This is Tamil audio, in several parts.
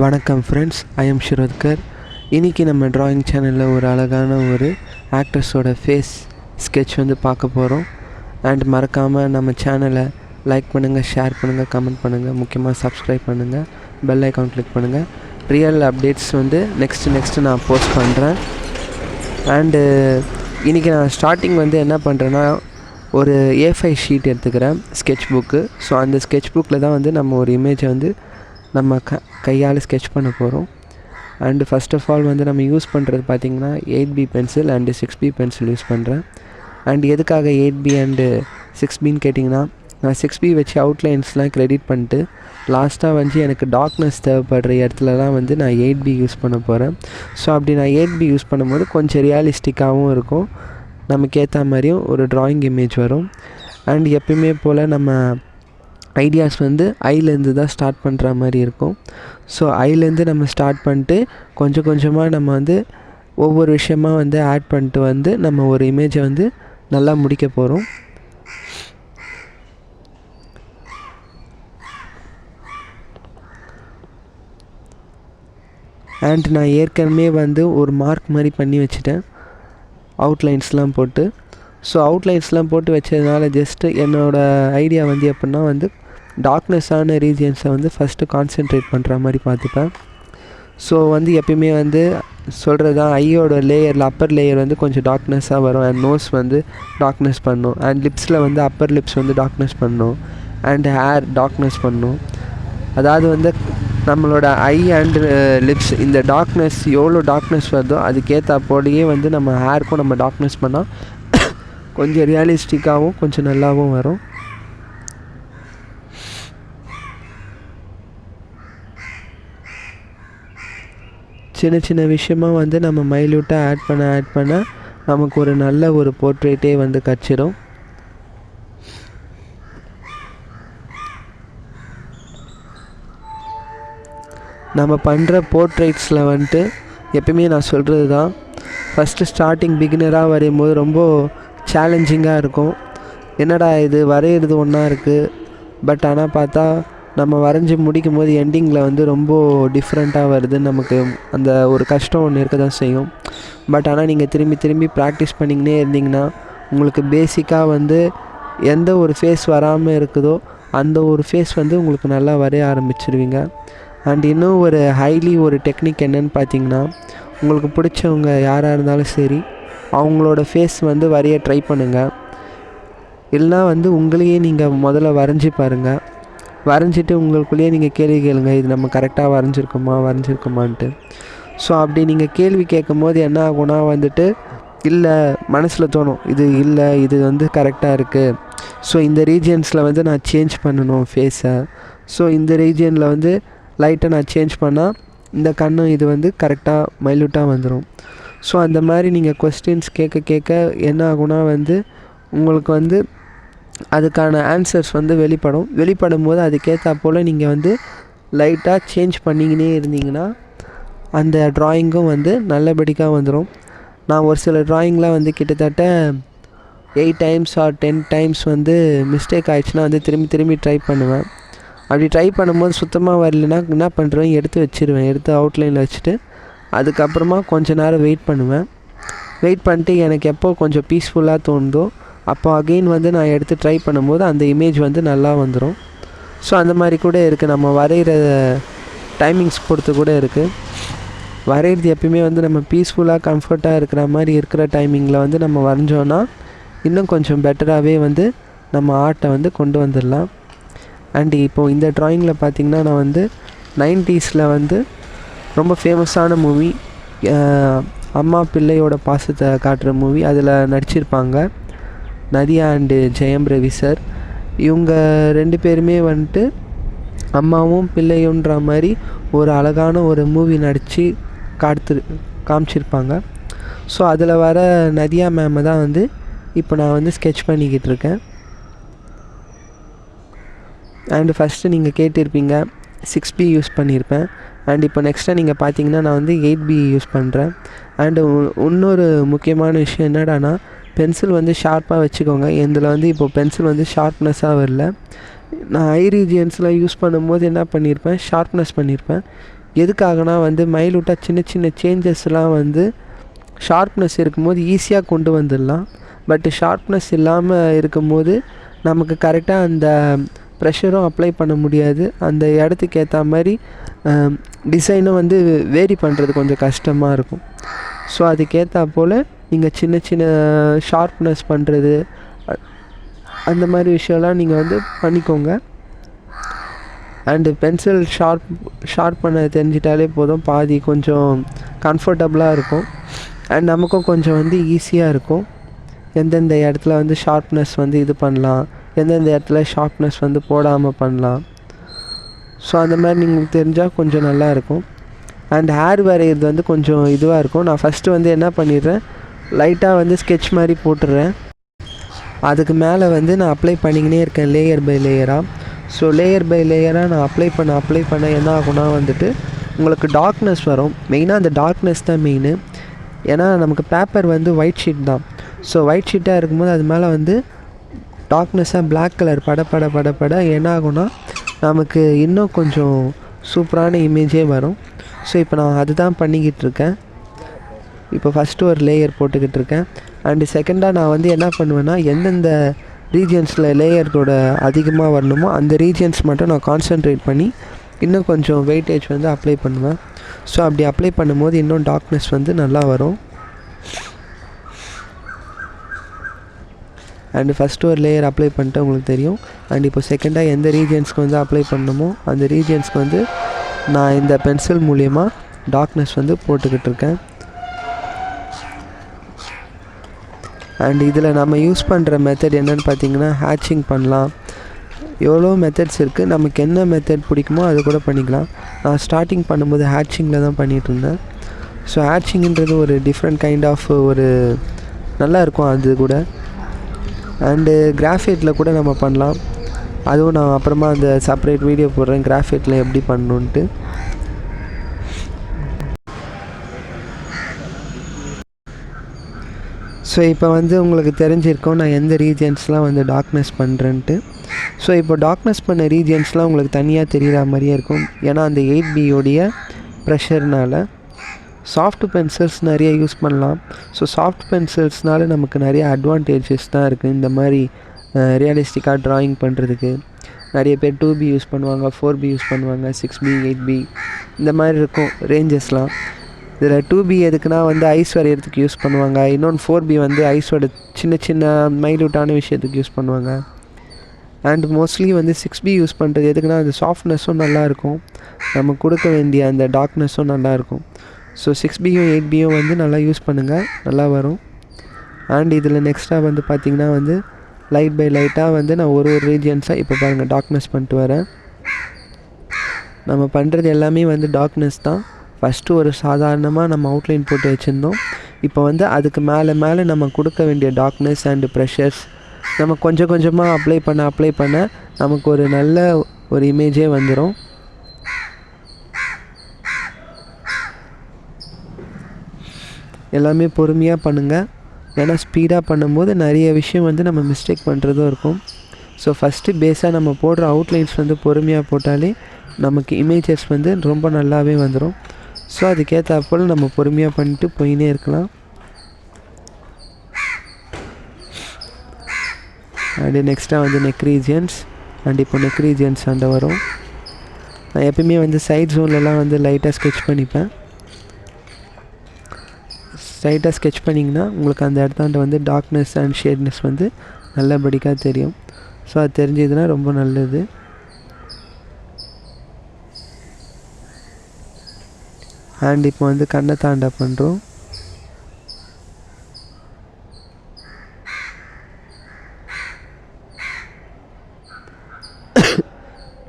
வணக்கம் ஃப்ரெண்ட்ஸ், ஐ எம் ஷிரோத்கர். இன்றைக்கி நம்ம ட்ராயிங் சேனலில் ஒரு அழகான ஒரு ஆக்ட்ரஸோட ஃபேஸ் ஸ்கெட்ச் வந்து பார்க்க போகிறோம். அண்ட் மறக்காமல் நம்ம சேனலை லைக் பண்ணுங்கள், ஷேர் பண்ணுங்கள், கமெண்ட் பண்ணுங்கள், முக்கியமாக சப்ஸ்கிரைப் பண்ணுங்கள், பெல் ஐக்கான் கிளிக் பண்ணுங்கள். ரியல் அப்டேட்ஸ் வந்து நெக்ஸ்ட்டு நான் போஸ்ட் பண்ணுறேன். அண்டு இன்றைக்கி நான் ஸ்டார்டிங் வந்து என்ன பண்ணுறேன்னா, ஒரு A5 ஷீட் எடுத்துக்கிறேன், ஸ்கெட்ச் புக்கு. ஸோ அந்த ஸ்கெட்ச் புக்கில் தான் வந்து நம்ம ஒரு இமேஜை வந்து நம்ம கையால் ஸ்கெட்ச் பண்ண போகிறோம். அண்டு ஃபஸ்ட் ஆஃப் ஆல் வந்து நம்ம யூஸ் பண்ணுறது பார்த்திங்கன்னா 8B pencil and 6B pencil use பண்ணுறேன். அண்ட் எதுக்காக 8B அண்டு 6Bன்னு கேட்டிங்கன்னா, நான் 6B வச்சு அவுட்லைன்ஸ்லாம் க்ரெடிட் பண்ணிட்டு லாஸ்ட்டாக வந்து எனக்கு டார்க்னஸ் தேவைப்படுற இடத்துலலாம் வந்து நான் 8B யூஸ் பண்ண போகிறேன். ஸோ அப்படி நான் 8B யூஸ் பண்ணும்போது கொஞ்சம் ரியலிஸ்டிக்காகவும் இருக்கும், நமக்கு ஏற்ற மாதிரியும் ஒரு ட்ராயிங் இமேஜ் வரும். அண்ட் எப்பயுமே போல் நம்ம ஐடியாஸ் வந்து ஐலேருந்து தான் ஸ்டார்ட் பண்ணுற மாதிரி இருக்கும். ஸோ ஐலேருந்து நம்ம ஸ்டார்ட் பண்ணிட்டு கொஞ்சம் கொஞ்சமாக நம்ம வந்து ஒவ்வொரு விஷயமாக வந்து ஆட் பண்ணிட்டு வந்து நம்ம ஒரு இமேஜை வந்து நல்லா முடிக்க போகிறோம். அண்ட் நான் ஏற்கனவே வந்து ஒரு மார்க் மாதிரி பண்ணி வச்சுட்டேன், அவுட்லைன்ஸ்லாம் போட்டு. ஸோ அவுட்லைன்ஸ்லாம் போட்டு வச்சதுனால ஜஸ்ட்டு என்னோடய ஐடியா வந்து எப்படின்னா வந்து டார்க்னஸ்ஸான ரீஜியன்ஸை வந்து ஃபஸ்ட்டு கான்சென்ட்ரேட் பண்ணுற மாதிரி பார்த்துப்பேன். ஸோ வந்து எப்பயுமே வந்து சொல்கிறது தான், ஐயோட லேயரில் அப்பர் லேயர் வந்து கொஞ்சம் டார்க்னஸ்ஸாக வரும், அண்ட் நோஸ் வந்து டார்க்னஸ் பண்ணும், அண்ட் லிப்ஸில் வந்து அப்பர் லிப்ஸ் வந்து டார்க்னஸ் பண்ணும், அண்ட் ஹேர் டார்க்னஸ் பண்ணும். அதாவது வந்து நம்மளோட ஐ அண்டு லிப்ஸ் இந்த டார்க்னஸ் எவ்வளோ டார்க்னஸ் வருதோ அதுக்கேற்ற போலேயே வந்து நம்ம ஹேருக்கும் நம்ம டார்க்னஸ் பண்ணால் கொஞ்சம் ரியலிஸ்டிக்காகவும் கொஞ்சம் நல்லாவும் வரும். சின்ன சின்ன விஷயமாக வந்து நம்ம மைல்யூட்டாக ஆட் பண்ண நமக்கு ஒரு நல்ல ஒரு போர்ட்ரேட்டே வந்து கிடச்சிடும். நம்ம பண்ணுற போர்ட்ரேட்ஸில் வந்துட்டு எப்பயுமே நான் சொல்கிறது தான், ஃபஸ்ட்டு ஸ்டார்டிங் பிகினராக வரையும்போது ரொம்ப சேலஞ்சிங்காக இருக்கும். என்னடா இது வரைகிறது ஒன்றா இருக்குது, பட் ஆனால் பார்த்தா நம்ம வரைஞ்சி முடிக்கும் போது எண்டிங்கில் வந்து ரொம்ப டிஃப்ரெண்ட்டாக வருது, நமக்கு அந்த ஒரு கஷ்டம் ஒன்று இருக்க தான் செய்யும். பட் ஆனால் நீங்கள் திரும்பி திரும்பி ப்ராக்டிஸ் பண்ணிங்கன்னே இருந்தீங்கன்னா உங்களுக்கு பேசிக்காக வந்து எந்த ஒரு ஃபேஸ் வராமல் இருக்குதோ அந்த ஒரு ஃபேஸ் வந்து உங்களுக்கு நல்லா வரைய ஆரம்பிச்சிருவீங்க. அண்ட் இன்னும் ஒரு ஒரு டெக்னிக் என்னென்னு பார்த்தீங்கன்னா, உங்களுக்கு பிடிச்சவங்க யாராக இருந்தாலும் சரி அவங்களோட ஃபேஸ் வந்து வரைய ட்ரை பண்ணுங்கள். இல்லைனா வந்து உங்களையே நீங்கள் முதல்ல வரைஞ்சி பாருங்கள். வரைஞ்சிட்டு உங்களுக்குள்ளேயே நீங்கள் கேள்வி கேளுங்க, இது நம்ம கரெக்டாக வரைஞ்சிருக்கோமான்ட்டு. ஸோ அப்படி நீங்கள் கேள்வி கேட்கும் போது என்ன ஆகும்னா வந்துட்டு, இல்லை மனசில் தோணும், இது வந்து கரெக்டாக இருக்குது, ஸோ இந்த ரீஜியன்ஸில் வந்து நான் சேஞ்ச் பண்ணணும் ஃபேஸை, ஸோ இந்த ரீஜியனில் வந்து லைட்டாக நான் சேஞ்ச் பண்ணால் இந்த கண்ணு இது வந்து கரெக்டாக மைல்யூட்டாக வந்துடும். ஸோ அந்த மாதிரி நீங்கள் கொஸ்டின்ஸ் கேட்க என்ன ஆகுனா வந்து உங்களுக்கு வந்து அதுக்கான ஆன்சர்ஸ் வந்து வெளிப்படும் போது அதுக்கேற்ற போல் நீங்கள் வந்து லைட்டாக சேஞ்ச் பண்ணிக்கினே இருந்தீங்கன்னா அந்த ட்ராயிங்கும் வந்து நல்லபடியாக வந்துடும். நான் ஒரு சில ட்ராயிங்லாம் வந்து கிட்டத்தட்ட 8 டைம்ஸ் ஆர் 10 டைம்ஸ் வந்து மிஸ்டேக் ஆகிடுச்சுன்னா வந்து திரும்பி ட்ரை பண்ணுவேன். அப்படி ட்ரை பண்ணும்போது சுத்தமாக வரலைன்னா என்ன பண்ணுறேன், எடுத்து அவுட்லைனில் வச்சுட்டு அதுக்கப்புறமா கொஞ்சம் நேரம் வெயிட் பண்ணிட்டு எனக்கு எப்போ கொஞ்சம் பீஸ்ஃபுல்லாக தோணுதோ அப்போ அகெயின் வந்து நான் எடுத்து ட்ரை பண்ணும்போது அந்த இமேஜ் வந்து நல்லா வந்துடும். ஸோ அந்த மாதிரி கூட இருக்குது, நம்ம வரைகிற டைமிங்ஸ் பொறுத்து கூட இருக்குது. வரைகிறது எப்பயுமே வந்து நம்ம பீஸ்ஃபுல்லாக கம்ஃபர்ட்டாக இருக்கிற மாதிரி இருக்கிற டைமிங்கில் வந்து நம்ம வரைஞ்சோன்னா இன்னும் கொஞ்சம் பெட்டராகவே வந்து நம்ம ஆர்ட்டை வந்து கொண்டு வந்துடலாம். அண்ட் இப்போது இந்த ட்ராயிங்கில் பார்த்திங்கன்னா நான் வந்து 90s வந்து ரொம்ப ஃபேமஸான மூவி, அம்மா பிள்ளையோட பாசத்தை காட்டுற மூவி, அதில் நடிச்சிருப்பாங்க நதியா அண்டு ஜெயம் ரவி சார். இவங்க 2 பேருமே வந்துட்டு அம்மாவும் பிள்ளையுன்ற மாதிரி ஒரு அழகான ஒரு மூவி நடித்து காமிச்சிருப்பாங்க. ஸோ அதில் வர நதியா மேமை தான் வந்து இப்போ நான் வந்து ஸ்கெட்ச் பண்ணிக்கிட்டு இருக்கேன். அண்டு ஃபஸ்ட்டு நீங்கள் கேட்டிருப்பீங்க 6B யூஸ் பண்ணியிருப்பேன். அண்ட் இப்போ நெக்ஸ்ட்டாக நீங்கள் பார்த்தீங்கன்னா நான் வந்து 8B யூஸ் பண்ணுறேன். அண்டு இன்னொரு முக்கியமான விஷயம் என்னடானா, பென்சில் வந்து ஷார்ப்பாக வச்சுக்கோங்க. இதில் வந்து இப்போது பென்சில் வந்து ஷார்ப்னஸாக வரல. நான் ஐ ரீஜியன்ஸ்லாம் யூஸ் பண்ணும்போது என்ன பண்ணியிருப்பேன், ஷார்ப்னஸ் பண்ணியிருப்பேன். எதுக்காகனா வந்து மைல்யூட்டாக சின்ன சின்ன சேஞ்சஸ்லாம் வந்து ஷார்ப்னஸ் இருக்கும்போது ஈஸியாக கொண்டு வந்துடலாம். பட் ஷார்ப்னஸ் இல்லாமல் இருக்கும்போது நமக்கு கரெக்டாக அந்த ப்ரெஷரும் அப்ளை பண்ண முடியாது. அந்த இடத்துக்கு ஏற்ற மாதிரி டிசைனும் வந்து வேரி பண்ணுறது கொஞ்சம் கஷ்டமாக இருக்கும். ஸோ அதுக்கேற்றா போல் நீங்கள் சின்ன சின்ன ஷார்ப்னஸ் பண்ணுறது அந்த மாதிரி விஷயம்லாம் நீங்கள் வந்து பண்ணிக்கோங்க. அண்டு பென்சில் ஷார்ப் பண்ண தெரிஞ்சிட்டாலே போதும், பாதி கொஞ்சம் கம்ஃபர்டபுளாக இருக்கும். அண்ட் நமக்கும் கொஞ்சம் வந்து ஈஸியாக இருக்கும். எந்தெந்த இடத்துல வந்து ஷார்ப்னஸ் வந்து இது பண்ணலாம், எந்தெந்த இடத்துல ஷார்ப்னஸ் வந்து போடாமல் பண்ணலாம். ஸோ அந்த மாதிரி நீங்கள் தெரிஞ்சால் கொஞ்சம் நல்லாயிருக்கும். அண்ட் ஹேர் வரைகிறது வந்து கொஞ்சம் இதுவாக இருக்கும். நான் ஃபஸ்ட்டு வந்து என்ன பண்ணிடுறேன், லைட்டாக வந்து ஸ்கெட்ச் மாதிரி போட்டுடுறேன். அதுக்கு மேலே வந்து நான் அப்ளை பண்ணிக்கினே இருக்கேன் லேயர் பை லேயராக. ஸோ லேயர் பை லேயராக நான் அப்ளை பண்ண என்ன ஆகும்னா வந்துட்டு உங்களுக்கு டார்க்னஸ் வரும். மெயினாக அந்த டார்க்னஸ் தான் மெயின். ஏன்னா நமக்கு பேப்பர் வந்து ஒயிட் ஷீட் தான். ஸோ ஒயிட் ஷீட்டாக இருக்கும்போது அது மேலே வந்து டார்க்னஸ்ஸாக பிளாக் கலர் பட என்ன ஆகும்னா நமக்கு இன்னும் கொஞ்சம் சூப்பரான இமேஜே வரும். ஸோ இப்போ நான் அதுதான் பண்ணிக்கிட்டு இருக்கேன். இப்போ ஃபஸ்ட்டு ஒரு லேயர் போட்டுக்கிட்டு இருக்கேன். அண்டு செகண்டாக நான் வந்து என்ன பண்ணுவேன்னா, எந்தெந்த ரீஜியன்ஸில் லேயரோட அதிகமாக வரணுமோ அந்த ரீஜியன்ஸ் மட்டும் நான் கான்சன்ட்ரேட் பண்ணி இன்னும் கொஞ்சம் வெயிட்டேஜ் வந்து அப்ளை பண்ணுவேன். ஸோ அப்படி அப்ளை பண்ணும்போது இன்னும் டார்க்னஸ் வந்து நல்லா வரும். அண்டு ஃபஸ்ட்டு ஒரு லேயர் அப்ளை பண்ணிட்டு உங்களுக்கு தெரியும். அண்ட் இப்போ செகண்டாக எந்த ரீஜியன்ஸ்க்கு வந்து அப்ளை பண்ணணுமோ அந்த ரீஜியன்ஸ்க்கு வந்து நான் இந்த பென்சில் மூலிமா டார்க்னஸ் வந்து போட்டுக்கிட்டு இருக்கேன். அண்ட் இதில் நம்ம யூஸ் பண்ணுற மெத்தட் என்னென்னு பார்த்தீங்கன்னா, ஹேட்சிங் பண்ணலாம். எவ்வளோ மெத்தட்ஸ் இருக்குது, நமக்கு என்ன மெத்தட் பிடிக்குமோ அது கூட பண்ணிக்கலாம். நான் ஸ்டார்டிங் பண்ணும்போது ஹேட்சிங்கில் தான் பண்ணிகிட்ருந்தேன். ஸோ ஹேட்சிங்கிறது ஒரு டிஃப்ரெண்ட் கைண்ட் ஆஃப் ஒரு நல்லாயிருக்கும் அது கூட. அண்டு கிராஃபைட்டில் கூட நம்ம பண்ணலாம். அதுவும் நான் அப்புறமா அந்த செப்பரேட் வீடியோ போடுறேன் கிராஃபைட்டில் எப்படி பண்ணணுன்ட்டு. ஸோ இப்போ வந்து உங்களுக்கு தெரிஞ்சிருக்கோம் நான் எந்த ரீஜியன்ஸ்லாம் வந்து டார்க்னஸ் பண்ணுறேன்ட்டு. ஸோ இப்போ டார்க்னஸ் பண்ண ரீஜியன்ஸ்லாம் உங்களுக்கு தனியாக தெரிகிற மாதிரியே இருக்கும். ஏன்னா அந்த 8B ப்ரெஷர்னால் சாஃப்ட் பென்சில்ஸ் நிறைய யூஸ் பண்ணலாம். ஸோ சாஃப்ட் பென்சில்ஸ்னால நமக்கு நிறைய அட்வான்டேஜஸ் தான் இருக்குது. இந்த மாதிரி ரியலிஸ்டிக்காக ட்ராயிங் பண்ணுறதுக்கு நிறைய பேர் 2B யூஸ் பண்ணுவாங்க, 4B யூஸ் பண்ணுவாங்க, 6B 8B இந்த மாதிரி இருக்கும் ரேஞ்சஸ்லாம். இதில் 2B எதுக்குன்னா வந்து ஐஸ் வரைகிறதுக்கு யூஸ் பண்ணுவாங்க. இன்னொன்று 4B வந்து ஐஸோட சின்ன சின்ன மைல்யூட்டான விஷயத்துக்கு யூஸ் பண்ணுவாங்க. அண்ட் மோஸ்ட்லி வந்து 6B யூஸ் பண்ணுறது எதுக்குன்னா அந்த சாஃப்ட்னஸும் நல்லாயிருக்கும், நம்ம கொடுக்க வேண்டிய அந்த டார்க்னஸும் நல்லாயிருக்கும். ஸோ 6Bயும் 8Bயும் வந்து நல்லா யூஸ் பண்ணுங்கள், நல்லா வரும். அண்ட் இதில் நெக்ஸ்ட்டாக வந்து பார்த்திங்கன்னா வந்து லைட் பை லைட்டாக வந்து நான் ஒரு ரீஜியன்ஸாக இப்போ பாருங்கள் டார்க்னஸ் பண்ணிட்டு வரேன். நம்ம பண்ணுறது எல்லாமே வந்து டார்க்னஸ் தான். ஃபஸ்ட்டு ஒரு சாதாரணமாக நம்ம அவுட்லைன் போட்டு வச்சுருந்தோம். இப்போ வந்து அதுக்கு மேலே நம்ம கொடுக்க வேண்டிய டார்க்னஸ் அண்டு ப்ரெஷர்ஸ் நம்ம கொஞ்சம் கொஞ்சமாக அப்ளை பண்ண நமக்கு ஒரு நல்ல ஒரு இமேஜே வந்துடும். எல்லாமே பொறுமையாக பண்ணுங்கள். ஏன்னா ஸ்பீடாக பண்ணும்போது நிறைய விஷயம் வந்து நம்ம மிஸ்டேக் பண்ணுறதும் இருக்கும். ஸோ ஃபஸ்ட்டு பேஸாக நம்ம போடுற அவுட்லைன்ஸ் வந்து பொறுமையாக போட்டாலே நமக்கு இமேஜஸ் வந்து ரொம்ப நல்லாவே வந்துடும். ஸோ அதுக்கேற்றாப்போல் நம்ம பொறுமையாக பண்ணிட்டு போயினே இருக்கலாம். அண்டு நெக்ஸ்ட்டாக வந்து நெக் ரீஜியன்ஸ். அண்ட் இப்போ நெக் ரீஜியன்ஸ் அண்டை வரும். நான் எப்பயுமே வந்து சைட் ஜோன்லலாம் வந்து லைட்டாக ஸ்கெட்ச் பண்ணிப்பேன். லைட்டாக ஸ்கெட்ச் பண்ணிங்கன்னா உங்களுக்கு அந்த இடத்தாண்ட வந்து டார்க்னஸ் அண்ட் ஷேட்னஸ் வந்து நல்லபடியாக தெரியும். ஸோ அது தெரிஞ்சதுன்னா ரொம்ப நல்லது. அண்ட் இப்போ வந்து கண்ணை தாண்டா பண்ணுறோம்.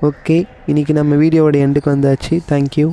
ஓகே, இன்றைக்கி நம்ம வீடியோவோட எண்டுக்கு வந்தாச்சு. தேங்க்யூ.